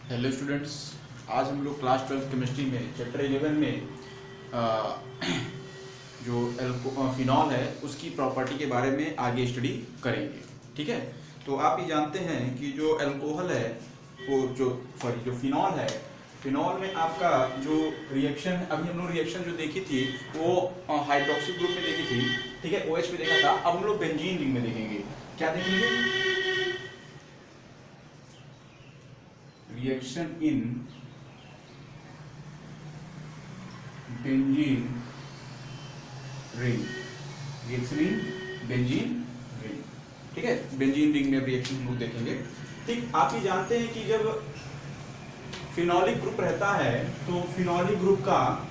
Hello students. आज हम लोग क्लास 12 केमिस्ट्री में चैप्टर 11 में आ, जो फिनॉल है उसकी प्रॉपर्टी के बारे में आगे स्टडी करेंगे। ठीक है, तो आप ये जानते हैं कि जो अल्कोहल है वो जो फिनॉल है, फिनॉल में आपका जो रिएक्शन है, अभी हम लोग रिएक्शन जो देखी थी वो हाइड्रोक्सी ग्रुप में देखी थी। ठीक है, OH में देखा था। अब हम लोग बेंजीन रिंग में देखेंगे। क्या देखेंगे? reaction in benzene ring, reaction in benzene ring। ठीक है, बेंजीन रिंग में रिएक्शन हम लोग देखेंगे। ठीक, आप ये जानते हैं कि जब फिनॉलिक ग्रुप रहता है तो फिनॉलिक ग्रुप का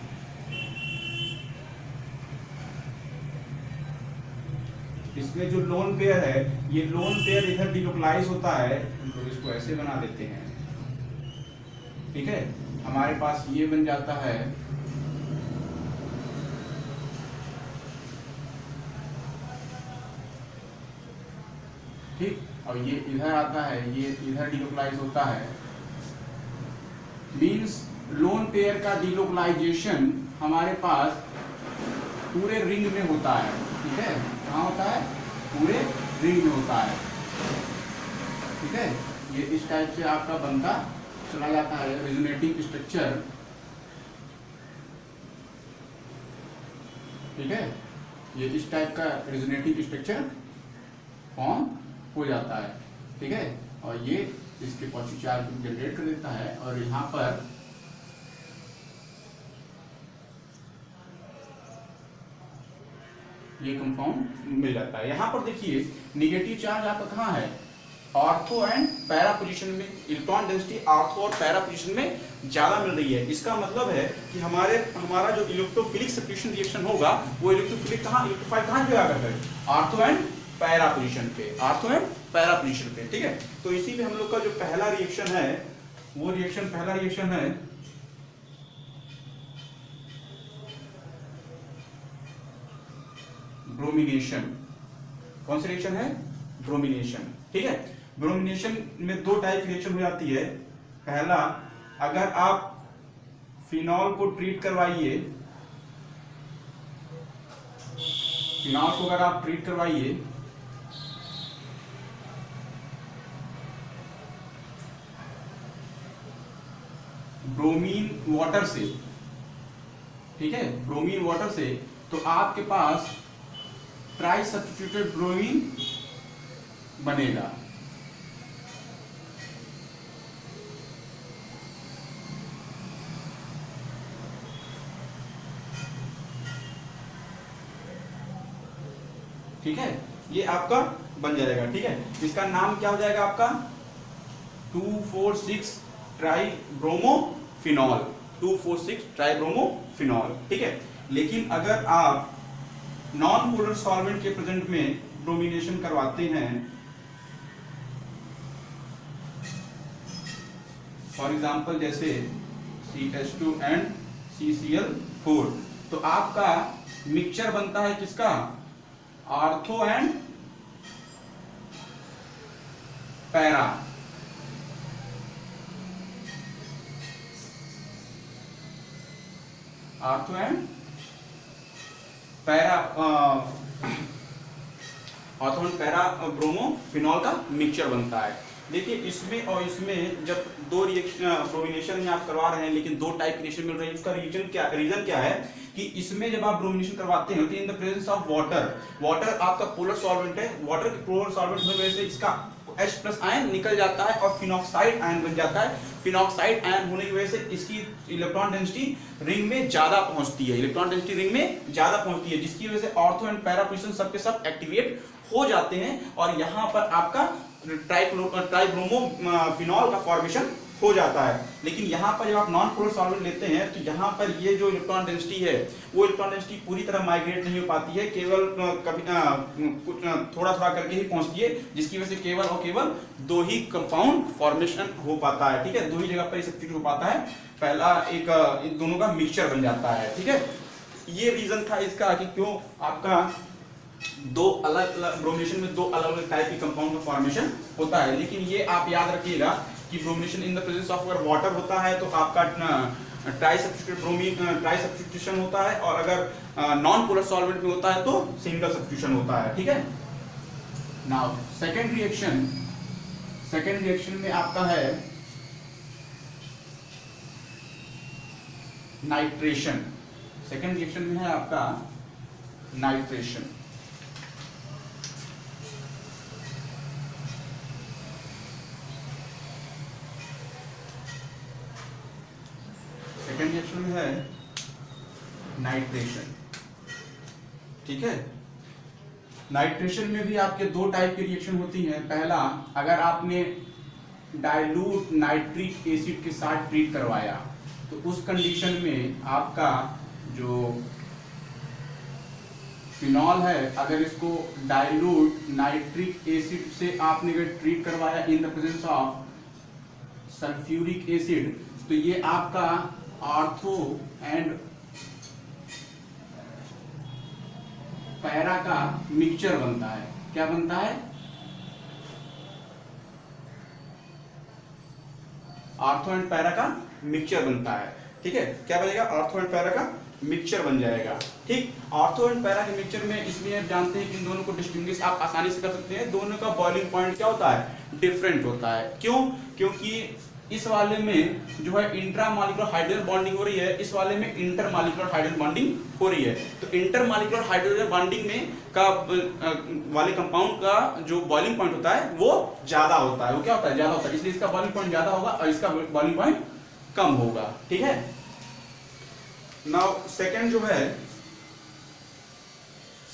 इसमें जो लोन पेयर है, ये लोन पेयर इधर डिलोकलाइज होता है। हम लोग इसको ऐसे बना देते हैं। ठीक है, हमारे पास ये बन जाता है ठीक, और ये इधर आता है, ये इधर डिलोकलाइज होता है। मींस लोन पेयर का डिलोकलाइजेशन हमारे पास पूरे रिंग में होता है। ठीक है, कहाँ होता है? पूरे रिंग में होता है। ठीक है, ये इस टाइप से आपका बनता चला जाता है रेजोनेटिंग स्ट्रक्चर। ठीक है, ये इस टाइप का रेजोनेटिंग स्ट्रक्चर फॉर्म हो जाता है। ठीक है, और ये इसके पॉजिटिव चार्ज जनरेट कर देता है और यहाँ पर ये कंपाउंड मिल जाता है। यहाँ पर देखिए निगेटिव चार्ज आपका कहाँ है? ऑर्थो एंड पैरा पोजीशन में। इलेक्ट्रॉन डेंसिटी ऑर्थो और पैरा पोजीशन में ज्यादा मिल रही है। इसका मतलब है कि हमारा जो इलेक्ट्रोफिलिक सब्स्टिट्यूशन रिएक्शन होगा वो इलेक्ट्रोफाइल कहाँ जगह करता है? ऑर्थो एंड पैरा पोजीशन पे, ऑर्थो एंड पैरा पोजीशन पे। ठीक है, तो इसी पे हम लोग का जो पहला रिएक्शन है वो पहला रिएक्शन है ब्रोमिनेशन। कौन सा रिएक्शन है? ब्रोमिनेशन। ठीक है, ब्रोमिनेशन में दो टाइप रिएक्शन हो जाती है। पहला, अगर आप फिनॉल को ट्रीट करवाइए, फिनॉल को अगर आप ट्रीट करवाइए ब्रोमीन वाटर से, ठीक है, ब्रोमीन वाटर से, तो आपके पास ट्राई सब्स्टिट्यूटेड ब्रोमीन बनेगा। ठीक है, ये आपका बन जाएगा। ठीक है, इसका नाम क्या हो जाएगा आपका? 2,4,6 ट्राइब्रोमोफिनॉल। 2,4,6 ट्राइब्रोमोफिनॉल। ठीक है, लेकिन अगर आप नॉन पोलर सॉल्वेंट के प्रेजेंट में ब्रोमिनेशन करवाते हैं, फॉर एग्जांपल जैसे CH2 एंड CCl4, तो आपका मिक्सचर बनता है किसका? Ortho and para. Ortho and para, ortho and para bromophenol का मिक्सचर बनता है। देखिए इसमें और इसमें जब दो रिएक्शन ब्रोमिनेशन में आप करवा रहे हैं लेकिन दो टाइप की रिएक्शन मिल रही है, उसका रीजन क्या है कि इसमें जब आप ब्रोमिनेशन करवाते हैं in the presence of water आपका पोलर सॉल्वेंट है। वाटर के पोलर सॉल्वेंट होने की वजह से इसका H+ आयन निकल जाता है और फिनॉक्साइड आयन बन जाता है। फिनॉक्साइड आयन होने की वजह से इसकी इलेक्ट्रॉन डेंसिटी रिंग में ज्यादा पहुंचती है, जिसकी वजह से ऑर्थो एंड पैरा पोजीशन सब के सब एक्टिवेट हो जाते हैं और यहाँ पर आपका ट्राइब्रोमोफिनॉल का फॉर्मेशन हो जाता है। लेकिन यहाँ पर जब आप नॉन पोलर सॉल्वेंट लेते हैं तो यहाँ पर ये जो इलेक्ट्रॉन डेंसिटी है वो इलेक्ट्रॉन डेंसिटी पूरी तरह माइग्रेट नहीं हो पाती है, केवल कभी कुछ थोड़ा थोड़ा करके ही पहुंचती है, जिसकी वजह से केवल और केवल दो ही कंपाउंड फॉर्मेशन हो पाता है। ठीक है, दो ही जगह पर सब्स्टिट्यूट हो पाता है। पहला इन दोनों का मिक्सचर बन जाता है। ठीक है, ये रीजन था इसका कि क्यों आपका दो अलग अलग ब्रोमिनेशन में दो अलग अलग टाइप के कंपाउंड का फॉर्मेशन होता है। लेकिन ये आप याद रखिएगा कि bromination in the presence of अगर वाटर होता है तो आपका ट्राई सब्स्टिट्यूशन होता है, और अगर नॉन पोलर सॉल्वेंट में होता है तो सिंगल सब्स्टिट्यूशन होता है, ठीक है। नाउ सेकेंड रिएक्शन में आपका है नाइट्रेशन। सेकेंड रिएक्शन में है आपका नाइट्रेशन। सेकेंड रिएक्शन में है नाइट्रेशन, ठीक है। नाइट्रेशन में भी आपके दो टाइप की रिएक्शन होती हैं। पहला, अगर आपने डाइल्यूट नाइट्रिक एसिड के साथ ट्रीट करवाया तो उस कंडीशन में आपका जो फिनॉल है, अगर इसको डाइल्यूट नाइट्रिक एसिड से आपने अगर ट्रीट करवाया in the presence of sulphuric acid, तो ये आपका ऑर्थो एंड पैरा का मिक्सचर बनता है। क्या बनता है? ऑर्थो एंड पैरा का मिक्सचर बनता है, ठीक है। क्या बनेगा? ऑर्थो एंड पैरा का मिक्सचर बन जाएगा, ठीक। ऑर्थो एंड पैरा के मिक्सचर में इसलिए आप जानते हैं कि इन दोनों को डिस्टिंग्विश आप आसानी से कर सकते हैं। दोनों का बॉइलिंग पॉइंट क्या होता है? डिफरेंट होता है। क्यों? क्योंकि इस वाले में जो है इंट्रामॉलिक्यूलर हाइड्रोजन बॉन्डिंग हो रही है, इस वाले में इंटरमॉलिक्यूलर हाइड्रोजन बॉन्डिंग हो रही है। तो इंटरमॉलिक्यूलर हाइड्रोजन बॉन्डिंग में का वाले कंपाउंड का जो बॉइलिंग पॉइंट होता है वो ज्यादा होता है। वो क्या होता है? ज्यादा होता है, इसलिए इसका बॉइलिंग पॉइंट ज्यादा होगा और इसका बॉइलिंग पॉइंट कम होगा, ठीक है। नाउ सेकंड जो है,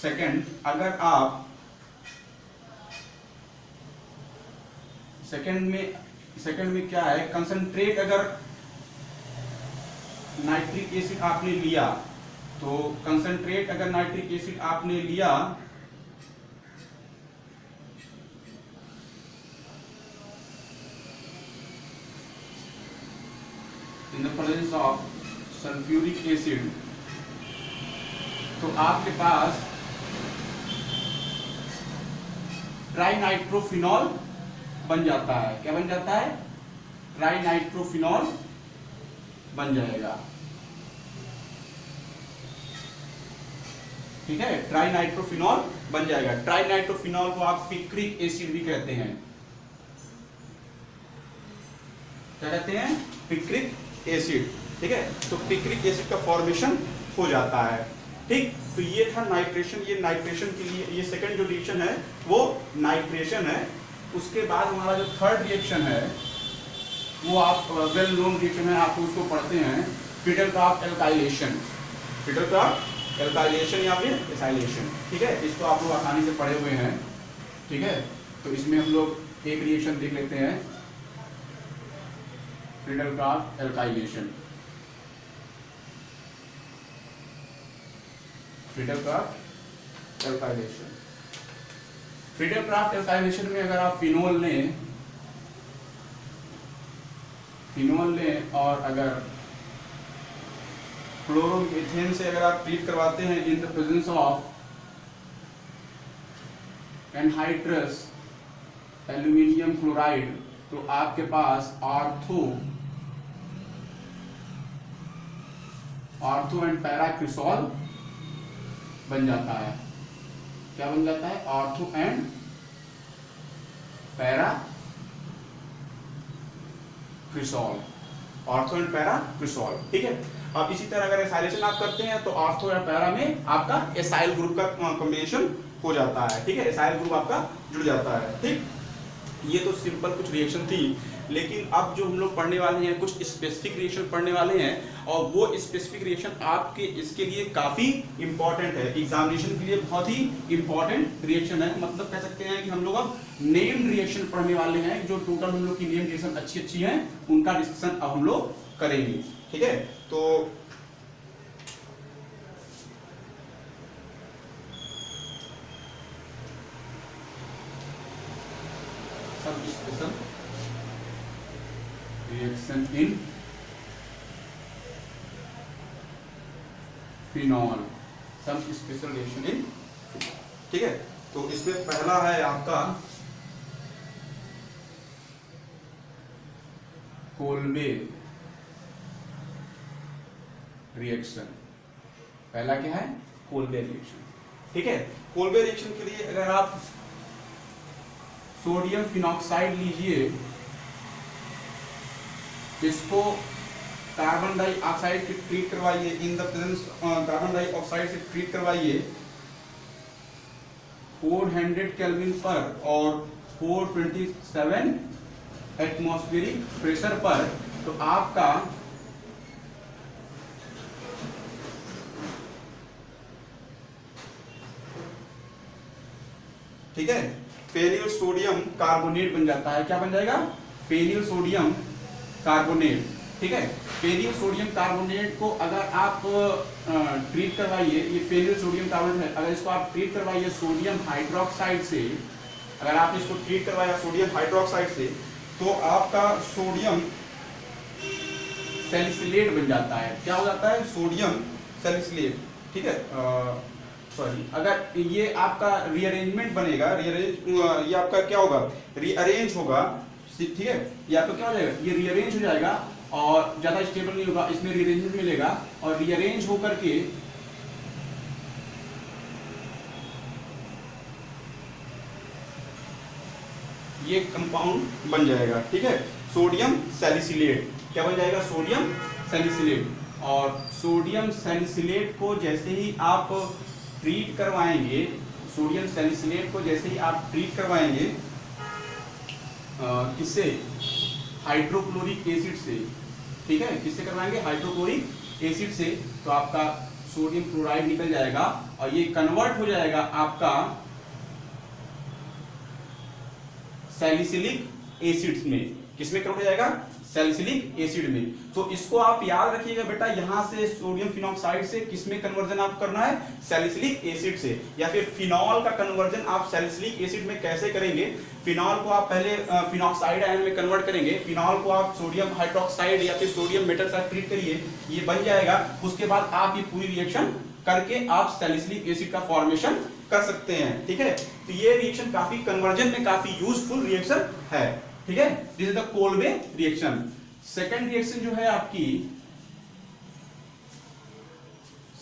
सेकंड अगर आप सेकंड में क्या है, कंसंट्रेट अगर नाइट्रिक एसिड आपने लिया, तो कंसंट्रेट अगर नाइट्रिक एसिड आपने लिया in the presence of sulphuric acid, तो आपके पास ट्राइनाइट्रोफिनॉल बन जाता है। क्या बन जाता है? ट्राइनाइट्रोफिनॉल बन जाएगा, ठीक है। ट्राइनाइट्रोफिनॉल बन जाएगा। ट्राइनाइट्रोफिनॉल को आप पिक्रिक एसिड भी कहते हैं। क्या कहते हैं? पिक्रिक एसिड, ठीक है। तो पिक्रिक एसिड का फॉर्मेशन हो जाता है, ठीक। तो ये था नाइट्रेशन। ये नाइट्रेशन के लिए ये सेकंड जो रिएक्शन है वो नाइट्रेशन है। उसके बाद हमारा जो थर्ड रिएक्शन है वो आप वेल नोन रिएक्शन है, आप उसको पढ़ते हैं फिडेलक्राफ्ट एल्काइलेशन। फिडेलक्राफ्ट एल्काइलेशन या फिर एसाइलेशन, ठीक है। इसको आप लोग आसानी से पढ़े हुए हैं, ठीक है। तो इसमें हम लोग एक रिएक्शन देख लेते हैं, फिडेलक्राफ्ट एल्काइलेशन। फिडेलक्राफ्ट एल्काइलेशन। फिडेलक्राफ्ट एल्काइलेशन में अगर आप फिनोल लें और अगर क्लोरोमीथेन से अगर आप ट्रीट करवाते हैं in the presence of anhydrous aluminium chloride, तो आपके पास ऑर्थो एंड पैराक्रिसॉल बन जाता है। क्या बन जाता है? ऑर्थो एंड पैराक्रिसॉल, ऑर्थो एंड पैराक्रिसॉल, ठीक है। अब इसी तरह अगर एसाइलेशन आप करते हैं तो ऑर्थो या पैरा में आपका एसाइल ग्रुप का कॉम्बिनेशन हो जाता है, ठीक है। एसाइल ग्रुप आपका जुड़ जाता है, ठीक। ये तो सिंपल कुछ रिएक्शन थी, लेकिन अब जो हम लोग पढ़ने वाले हैं कुछ स्पेसिफिक रिएक्शन पढ़ने वाले हैं, और वो स्पेसिफिक रिएक्शन आपके इसके लिए काफी इंपॉर्टेंट है, एग्जामिनेशन के लिए बहुत ही इंपॉर्टेंट रिएक्शन है। मतलब कह सकते हैं कि हम लोग अब नेम्ड रिएक्शन पढ़ने वाले हैं। जो टोटल हम लोग की नेम्ड रिएक्शन अच्छी हैं उनका डिस्कशन अब हम लोग करेंगे, ठीक है। तो सब स्पेशल रिएक्शन इन फिनॉल, सब स्पेशल रिएक्शन इन, ठीक है। तो इसमें पहला है आपका कोल्बे रिएक्शन। पहला क्या है? Kolbe reaction. ठीक है, कोल्बे रिएक्शन के लिए अगर आप सोडियम फिनॉक्साइड लीजिए, इसको कार्बन डाइऑक्साइड से ट्रीट करवाइए, in the presence carbon dioxide से ट्रीट करवाइए 400 केल्विन पर और 427 एटमॉस्फेरिक प्रेशर पर, तो आपका ठीक है फेनिल सोडियम कार्बोनेट बन जाता है। क्या बन जाएगा? Phenyl sodium carbonate. ठीक है, फेनिल सोडियम कार्बोनेट को अगर आप ट्रीट करवाइए, ये फेनिल सोडियम कार्बोनेट है, अगर इसको आप ट्रीट करवाइए सोडियम हाइड्रोक्साइड से, अगर आप इसको ट्रीट करवाया सोडियम हाइड्रोक्साइड से, तो आपका सोडियम सैलिसिलेट बन जाता है। क्या हो जाता है? Sodium salicylate. ठीक है, सॉरी, अगर ये आपका रीअरेंजमेंट बनेगा, ये आपका क्या होगा? रीअरेंज होगा। ठीक है, ये आपका क्या हो जाएगा? ये रीअरेंज हो जाएगा और ज्यादा स्टेबल नहीं होगा, इसमें रीअरेंजमेंट मिलेगा और रीअरेंज होकर के ये कंपाउंड बन जाएगा। ठीक है, सोडियम सैलिसिलेट। क्या बन जाएगा? Sodium salicylate. और सोडियम सैलिसिलेट को जैसे ही आप ट्रीट करवाएंगे, सोडियम सैलिसिलेट को जैसे ही आप ट्रीट करवाएंगे किससे? हाइड्रोक्लोरिक एसिड से। ठीक है, किससे करवाएंगे? हाइड्रोक्लोरिक एसिड से, तो आपका सोडियम क्लोराइड निकल जाएगा और ये कन्वर्ट हो जाएगा आपका सैलिसिलिक एसिड में। किसमें कन्वर्ट हो जाएगा? सैलिसिलिक एसिड में। तो इसको आप याद रखिएगा बेटा, यहां से सोडियम फिनॉक्साइड से किसमें कन्वर्जन आप करना है? सैलिसिलिक एसिड से। या फिर फिनॉल का कन्वर्जन आप सैलिसिलिक एसिड में कैसे करेंगे? फिनॉल को आप पहले फिनॉक्साइड आयन में कन्वर्ट करेंगे, फिनॉल को आप सोडियम हाइड्रोक्साइड या फिर सोडियम मेटल से ट्रीट करिए, ये बन जाएगा। उसके बाद आप ये पूरी रिएक्शन करके आप सैलिसिलिक एसिड का फॉर्मेशन कर सकते हैं। ठीक है, तो ये रिएक्शन काफी कन्वर्जन में काफी यूजफुल रिएक्शन है। ठीक है, this is the Kolbe reaction. Second reaction जो है आपकी,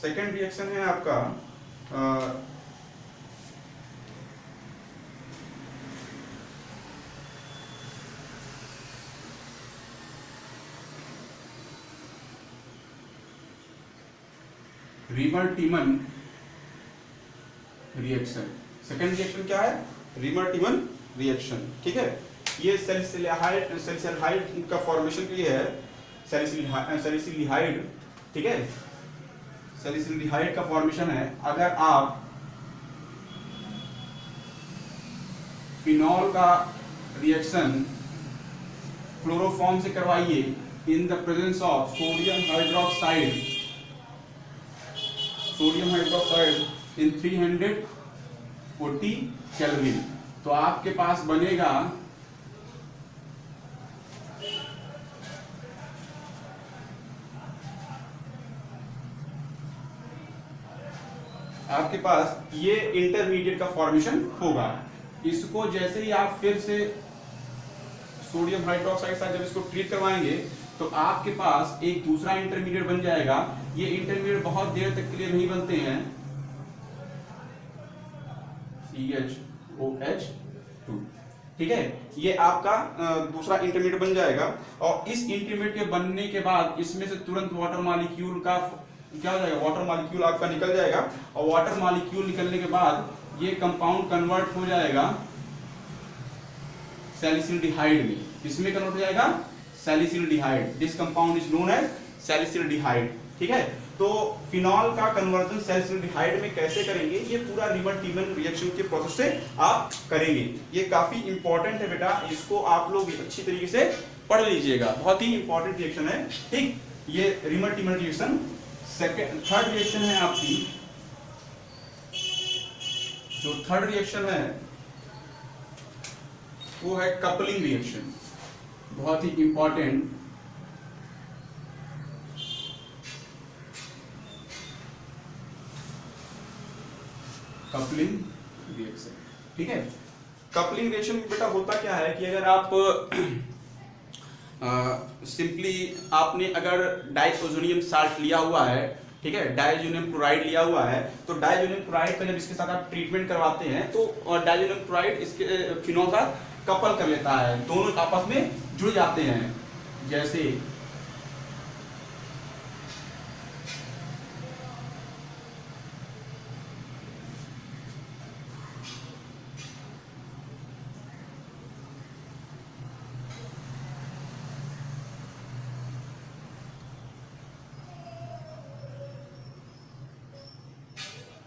सेकेंड रिएक्शन है आपका रीमर-टीमन रिएक्शन। सेकेंड रिएक्शन क्या है? रीमर-टीमन रिएक्शन। ठीक है, ये सैलिसिलहाइड का फॉर्मेशन के लिए है, सैलिसिलहाइड। ठीक है, सैलिसिलहाइड का फॉर्मेशन है। अगर आप फिनॉल का रिएक्शन क्लोरोफॉर्म से करवाइए in the presence of sodium hydroxide in 340 kelvin, तो आपके पास बनेगा आपके पास ये इंटरमीडिएट का फॉर्मेशन होगा। इसको जैसे ही आप फिर से सोडियम हाइड्रोक्साइड से जब इसको ट्रीट करवाएंगे, तो आपके पास एक दूसरा इंटरमीडिएट बन जाएगा। ये इंटरमीडिएट बहुत देर तक के लिए नहीं बनते हैं, CHOH2। ठीक है, ये आपका दूसरा इंटरमीडिएट बन जाएगा और इस इंटरमीडिएट के बनने के बाद इसमें से तुरंत वाटर मॉलिक्यूल का क्या हो जाएगा? वाटर मॉलिक्यूल आपका निकल जाएगा और वाटर मॉलिक्यूल निकलने के बाद ये कंपाउंड कन्वर्ट हो जाएगा सैलिसिलडिहाइड में। किसमें कन्वर्ट हो जाएगा? Salicylaldehyde. This compound is known as salicylaldehyde. ठीक है, तो फिनॉल का कन्वर्जन सैलिसिलडिहाइड में कैसे करेंगे? ये पूरा रीमर-टीमन रिएक्शन के प्रोसेस से आप करेंगे। ये काफी इंपॉर्टेंट है बेटा, इसको आप लोग अच्छी तरीके से पढ़ लीजिएगा, बहुत ही इंपॉर्टेंट रिएक्शन है। ठीक, ये रीमर-टीमन रिएक्शन। थर्ड रिएक्शन है आपकी, जो थर्ड रिएक्शन है वो है कपलिंग रिएक्शन, बहुत ही इंपॉर्टेंट। Coupling reaction. ठीक है, कपलिंग रिएक्शन बेटा होता क्या है कि अगर आप सिंपली आपने अगर डाइओजोनियम साल्ट लिया हुआ है, ठीक है, डाइओजोनियम क्लोराइड लिया हुआ है, तो डाइओजोनियम क्लोराइड का जब इसके साथ आप ट्रीटमेंट करवाते हैं तो डाइओजोनियम क्लोराइड इसके फिनॉल का कपल कर लेता है, दोनों आपस में जुड़ जाते हैं। जैसे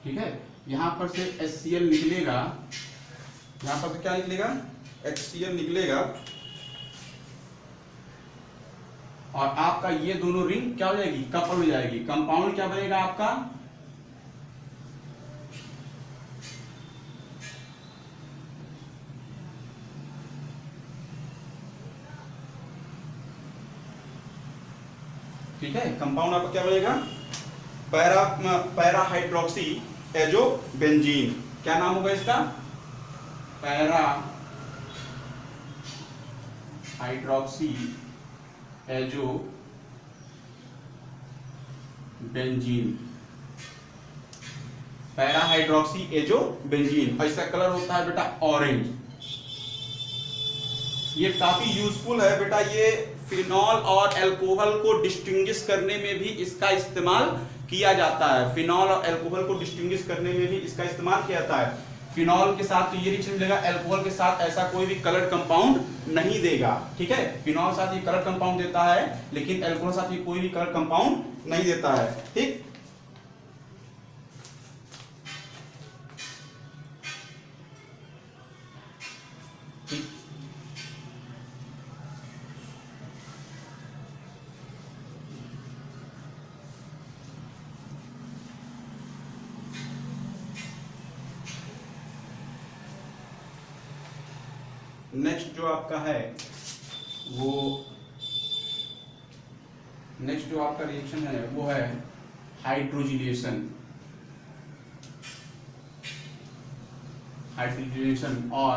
ठीक है, यहां पर से HCl निकलेगा, यहां पर से क्या निकलेगा, HCl निकलेगा, और आपका ये दोनों रिंग क्या हो जाएगी, कपल हो जाएगी। कंपाउंड क्या बनेगा आपका, ठीक है, कंपाउंड आपका क्या बनेगा, पैरा हाइड्रोक्सी एजोबेंजीन। क्या नाम होगा इसका, para hydroxy azobenzene, para hydroxy azobenzene, और इसका कलर होता है बेटा ऑरेंज। ये काफी यूजफुल है बेटा, ये फिनॉल और अल्कोहल को डिस्टिंग्विश करने में भी इसका इस्तेमाल किया जाता है। फिनॉल और अल्कोहल को डिस्टिंग्विश करने में भी इसका इस्तेमाल किया जाता है। फिनॉल के साथ तो ये रिएक्शन मिलेगा, अल्कोहल के साथ ऐसा कोई भी कलर कंपाउंड नहीं देगा, ठीक है। फिनॉल साथ ये कलर कंपाउंड देता है, लेकिन अल्कोहल साथ ये कोई भी कलर कंपाउंड नहीं देता है, ठीक। नेक्स्ट जो आपका है वो, नेक्स्ट जो आपका रिएक्शन है वो है हाइड्रोजिनेशन। हाइड्रोजिनेशन और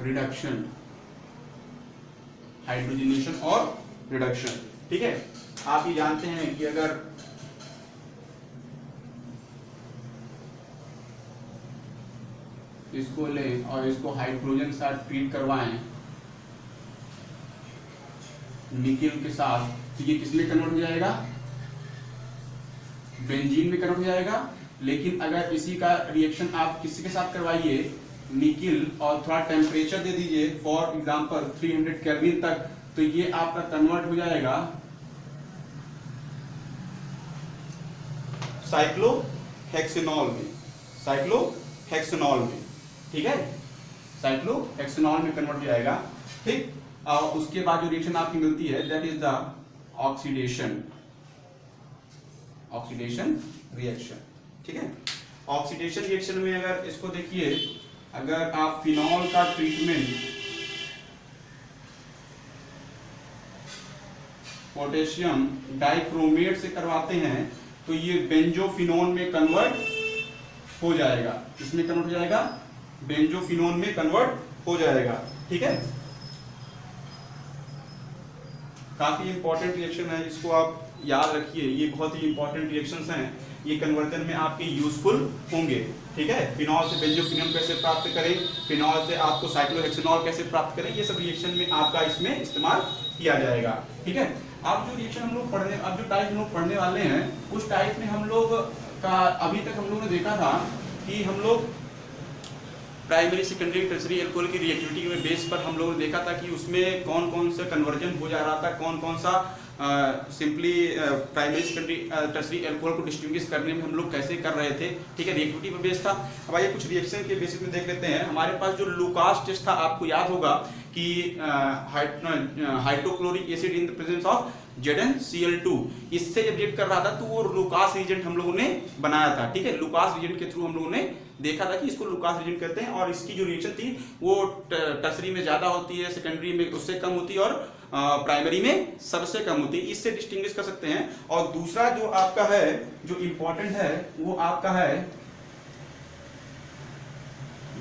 रिडक्शन, हाइड्रोजिनेशन और रिडक्शन, ठीक है। आप ये जानते हैं कि अगर इसको लें और इसको हाइड्रोजन के साथ ट्रीट करवाएं निकेल के साथ, तो ये किस में कन्वर्ट हो जाएगा, बेंजीन में कन्वर्ट हो जाएगा। लेकिन अगर इसी का रिएक्शन आप किसी के साथ करवाइए, निकेल, और थोड़ा टेम्परेचर दे दीजिए, फॉर एग्जांपल 300 केल्विन तक, तो ये आपका कन्वर्ट हो जाएगा साइक्लोहेक्सेनॉल में, साइक्लोहेक्सेनॉल में, ठीक है, साइक्लोहेक्सेनॉल में कन्वर्ट हो जाएगा, ठीक। और उसके बाद जो रिएक्शन आपकी मिलती है that is the oxidation, oxidation reaction, ठीक है। ऑक्सीडेशन रिएक्शन में अगर इसको देखिए, अगर आप फिनॉल का ट्रीटमेंट पोटेशियम डाइक्रोमेट से करवाते हैं तो ये बेंजोफिनोन में कन्वर्ट हो जाएगा, इसमें कन्वर्ट हो जाएगा, बेंजोफिनोन में कन्वर्ट हो जाएगा, ठीक है। काफी इंपॉर्टेंट रिएक्शन है, इसको आप याद रखिए, ये बहुत ही इंपॉर्टेंट रिएक्शंस हैं, ये कन्वर्जन में आपके यूजफुल होंगे, ठीक है। फिनॉल से बेंजोफिनोन कैसे प्राप्त करें, फिनॉल से आपको साइक्लोहेक्सेनॉल कैसे प्राप्त करें, ये सब रिएक्शन में आपका इसमें इस्तेमाल किया जाएगा, ठीक है। अब जो रिएक्शन हम लोग पढ़ने, अब जो टाइप हम लोग पढ़ने वाले हैं, उस टाइप में हम लोग का अभी तक हम लोगों ने देखा था कि हम लोग प्राइमरी सेकेंडरी टर्सरी अल्कोहल की रिएक्टिविटी के बेस पर हम लोगों ने देखा था कि उसमें कौन कौन सा कन्वर्जन हो जा रहा था, कौन कौन सा simply primary secondary tertiary alcohol को डिस्टिंग्विश करने में हम लोग कैसे कर रहे थे, ठीक है, रिएक्टिविटी पर बेस था। अब आइए कुछ रिएक्शन के बेसिस में देख लेते हैं। हमारे पास जो लुकास टेस्ट था, आपको याद होगा कि hydrochloric acid in the presence of ZnCl2, इससे जब रिएक्ट कर रहा था तो वो लुकास रिएजेंट हम लोगों ने बनाया था, ठीक है। लुकास रिएजेंट के थ्रू हम लोगों ने देखा था कि इसको लुकास रिएजेंट कहते हैं, और इसकी जो रिएक्शन थी वो टर्सरी में ज्यादा होती है, सेकेंडरी में उससे कम होती है, और प्राइमरी में सबसे कम होती है, इससे डिस्टिंग्विश कर सकते हैं। और दूसरा जो आपका है, जो इंपॉर्टेंट है, वो आपका है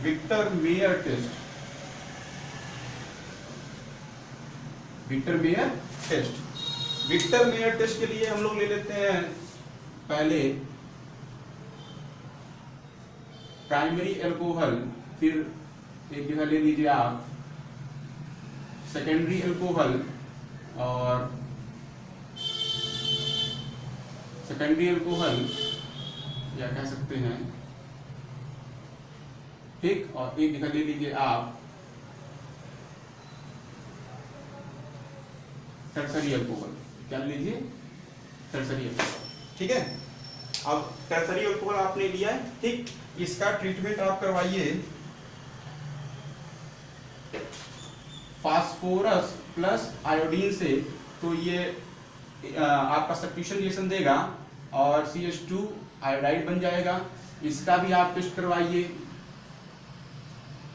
Victor Meyer test, Victor Meyer test. Victor Meyer test के लिए हम लोग ले लेते हैं पहले प्राइमरी अल्कोहल, फिर एक जगह ले लीजिए आप सेकेंडरी अल्कोहल, और सेकेंडरी अल्कोहल या कह सकते हैं, ठीक, और एक जगह ले लीजिए आप टर्सरी अल्कोहल। क्या लीजिए? टर्सरी अल्कोहल, ठीक है। अब टर्सरी अल्कोहल आपने लिया है, ठीक, इसका ट्रीटमेंट आप करवाइए फास्फोरस प्लस आयोडीन से, तो ये आपका सब्स्टिट्यूशन रिएक्शन देगा और CH2 आयोडाइड बन जाएगा। इसका भी आप टेस्ट करवाइए,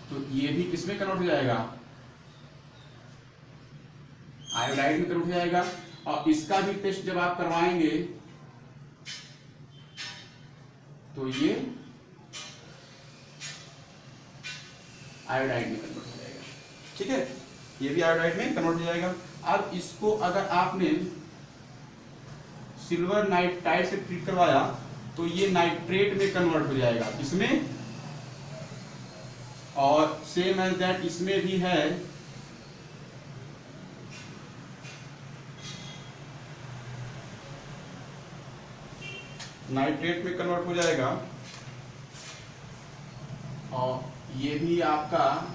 तो ये भी किसमें कन्वर्ट हो जाएगा? आयोडाइड में कन्वर्ट हो जाएगा। और इसका भी टेस्ट जब आप करवाएंगे तो ये आयोडाइड में कन्वर्ट हो जाएगा, ठीक है, ये भी आयोडाइड में कन्वर्ट हो जाएगा। अब इसको अगर आपने सिल्वर नाइट्राइड से ट्रीट करवाया तो ये नाइट्रेट में कन्वर्ट हो जाएगा, इसमें, और सेम एज दैट इसमें भी है नाइट्रेट में कन्वर्ट हो जाएगा, और ये भी आपका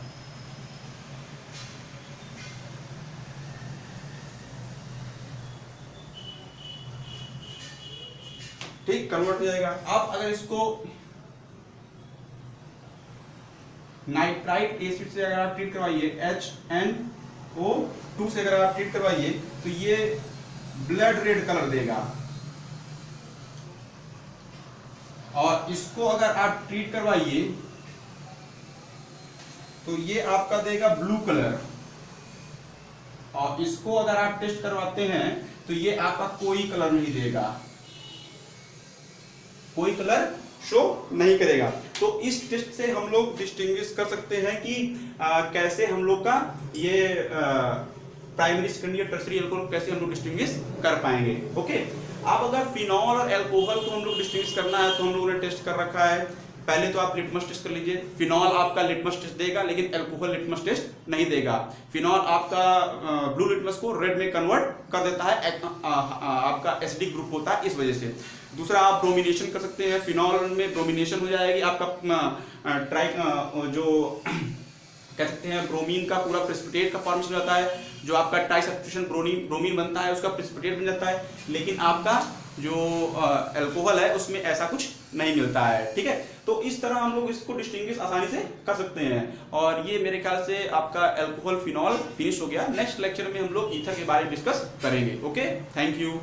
ठीक कन्वर्ट हो जाएगा। आप अगर इसको नाइट्राइट एसिड से अगर आप ट्रीट करवाइए, HNO2 से अगर आप ट्रीट करवाइए, तो ये ब्लड रेड कलर देगा, और इसको अगर आप ट्रीट करवाइए तो ये आपका देगा ब्लू कलर, और इसको अगर आप टेस्ट करवाते हैं तो ये आपका कोई कलर नहीं देगा, कोई कलर शो नहीं करेगा। तो इस टेस्ट से हम लोग डिस्टिंग्विश कर सकते हैं कि कैसे हम लोग का ये प्राइमरी सेकेंडरी और टर्सरी अल्कोहल कैसे हम लोग डिस्टिंग्विश कर पाएंगे। ओके, अब अगर फिनॉल और अल्कोहल को हम लोग डिस्टिंग्विश करना है तो हम लोगों ने टेस्ट कर रखा है। पहले तो आप लिटमस टेस्ट कर लीजिए। फिनॉल आपका लिटमस टेस्ट देगा, लेकिन अल्कोहल लिटमस टेस्ट नहीं देगा। फिनॉल आपका ब्लू लिटमस को रेड में कन्वर्ट कर देता है, आपका एसिडिक ग्रुप होता है, इस वजह से। दूसरा, आप ब्रोमिनेशन कर सकते हैं। फिनॉल में ब्रोमिनेशन हो जाएगी, आपका जो कह सकते हैं ब्रोमीन का पूरा प्रेसिपिटेट का फॉर्मेशन होता है, जो आपका ट्राई सब्स्टिट्यूशन ब्रोमीन बनता है उसका प्रेसिपिटेट बन जाता है। लेकिन आपका जो अल्कोहल है उसमें ऐसा कुछ नहीं मिलता है, ठीक है। तो इस तरह हम लोग इसको डिस्टिंग्विश आसानी से कर सकते हैं। और ये मेरे ख्याल से आपका अल्कोहल फिनॉल फिनिश हो गया। नेक्स्ट लेक्चर में हम लोग ईथर के बारे में डिस्कस करेंगे। Okay, thank you.